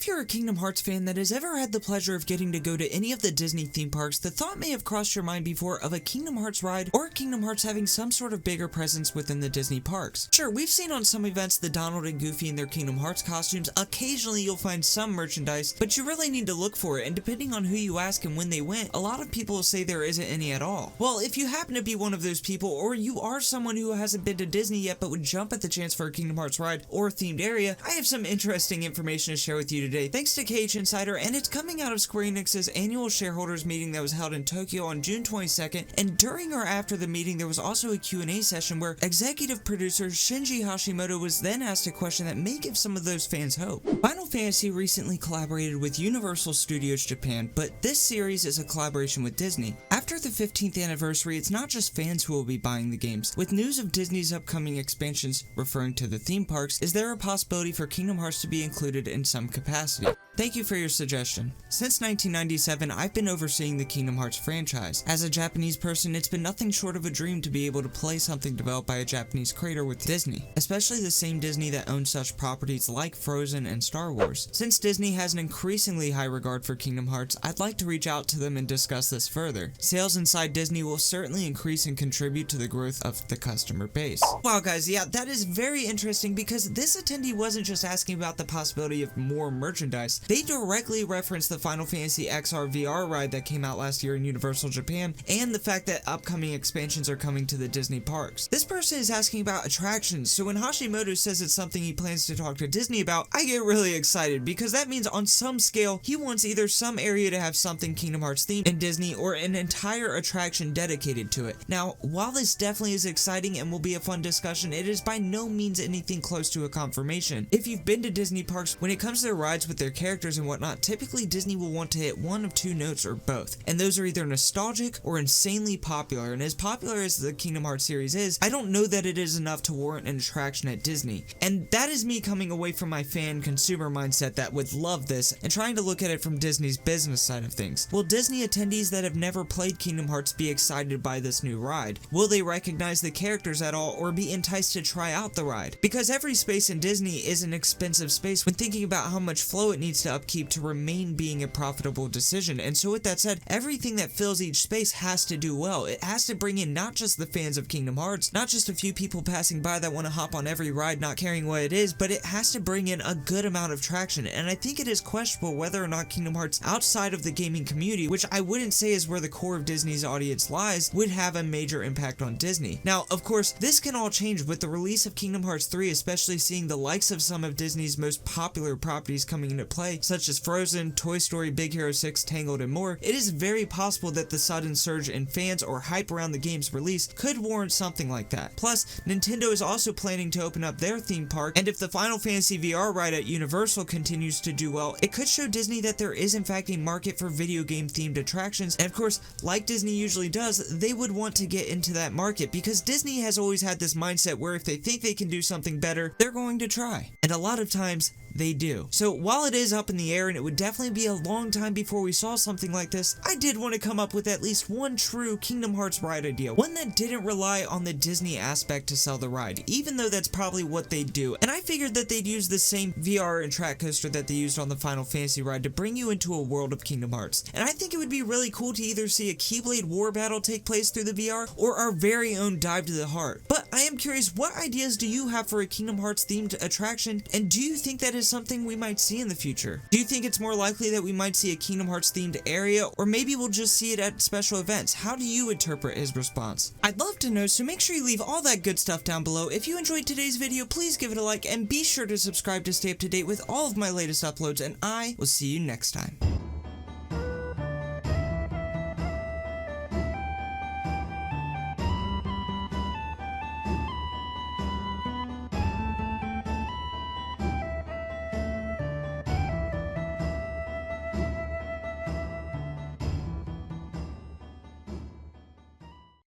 If you're a Kingdom Hearts fan that has ever had the pleasure of getting to go to any of the Disney theme parks, the thought may have crossed your mind before of a Kingdom Hearts ride or Kingdom Hearts having some sort of bigger presence within the Disney parks. Sure, we've seen on some events the Donald and Goofy in their Kingdom Hearts costumes. Occasionally you'll find some merchandise, but you really need to look for it, and depending on who you ask and when they went, a lot of people will say there isn't any at all. Well, if you happen to be one of those people, or you are someone who hasn't been to Disney yet but would jump at the chance for a Kingdom Hearts ride or themed area, I have some interesting information to share with you today thanks to KHInsider, and it's coming out of Square Enix's annual shareholders meeting that was held in Tokyo on June 22nd, and during or after the meeting there was also a Q&A session where Executive Producer Shinji Hashimoto was then asked a question that may give some of those fans hope. Final Fantasy recently collaborated with Universal Studios Japan, but this series is a collaboration with Disney. After the 15th anniversary, it's not just fans who will be buying the games. With news of Disney's upcoming expansions, referring to the theme parks, is there a possibility for Kingdom Hearts to be included in some capacity? Thank you for your suggestion. Since 1997, I've been overseeing the Kingdom Hearts franchise. As a Japanese person, it's been nothing short of a dream to be able to play something developed by a Japanese creator with Disney, especially the same Disney that owns such properties like Frozen and Star Wars. Since Disney has an increasingly high regard for Kingdom Hearts, I'd like to reach out to them and discuss this further. Sales inside Disney will certainly increase and contribute to the growth of the customer base. Wow guys, yeah, that is very interesting because this attendee wasn't just asking about the possibility of more merchandise. They directly referenced the Final Fantasy XR VR ride that came out last year in Universal Japan, and the fact that upcoming expansions are coming to the Disney parks. This person is asking about attractions, so when Hashimoto says it's something he plans to talk to Disney about, I get really excited because that means on some scale, he wants either some area to have something Kingdom Hearts themed in Disney or an entire attraction dedicated to it. Now, while this definitely is exciting and will be a fun discussion, it is by no means anything close to a confirmation. If you've been to Disney parks, when it comes to their rides with their characters and whatnot, typically Disney will want to hit one of two notes or both, and those are either nostalgic or insanely popular, and as popular as the Kingdom Hearts series is, I don't know that it is enough to warrant an attraction at Disney. And that is me coming away from my fan consumer mindset that would love this and trying to look at it from Disney's business side of things. Will Disney attendees that have never played Kingdom Hearts be excited by this new ride? Will they recognize the characters at all or be enticed to try out the ride? Because every space in Disney is an expensive space when thinking about how much flow it needs to upkeep to remain being a profitable decision, and so with that said, everything that fills each space has to do well. It has to bring in not just the fans of Kingdom Hearts, not just a few people passing by that want to hop on every ride not caring what it is, but it has to bring in a good amount of traction, and I think it is questionable whether or not Kingdom Hearts outside of the gaming community, which I wouldn't say is where the core of Disney's audience lies, would have a major impact on Disney. Now, of course, this can all change with the release of Kingdom Hearts 3, especially seeing the likes of some of Disney's most popular properties coming into play, such as Frozen, Toy Story, Big Hero 6, Tangled, and more. It is very possible that the sudden surge in fans or hype around the game's release could warrant something like that. Plus, Nintendo is also planning to open up their theme park, and if the Final Fantasy VR ride at Universal continues to do well, it could show Disney that there is in fact a market for video game themed attractions, and of course, like Disney usually does, they would want to get into that market because Disney has always had this mindset where if they think they can do something better, they're going to try. And a lot of times, they do. So while it is up in the air and it would definitely be a long time before we saw something like this, I did want to come up with at least one true Kingdom Hearts ride idea, one that didn't rely on the Disney aspect to sell the ride, even though that's probably what they do. And I figured that they'd use the same VR and track coaster that they used on the Final Fantasy ride to bring you into a world of Kingdom Hearts. And I think it would be really cool to either see a Keyblade war battle take place through the VR or our very own dive to the heart. But I am curious, what ideas do you have for a Kingdom Hearts themed attraction, and do you think that is something we might see in the future? Do you think it's more likely that we might see a Kingdom Hearts themed area, or maybe we'll just see it at special events? How do you interpret his response? I'd love to know, so make sure you leave all that good stuff down below. If you enjoyed today's video, please give it a like, and be sure to subscribe to stay up to date with all of my latest uploads, and I will see you next time.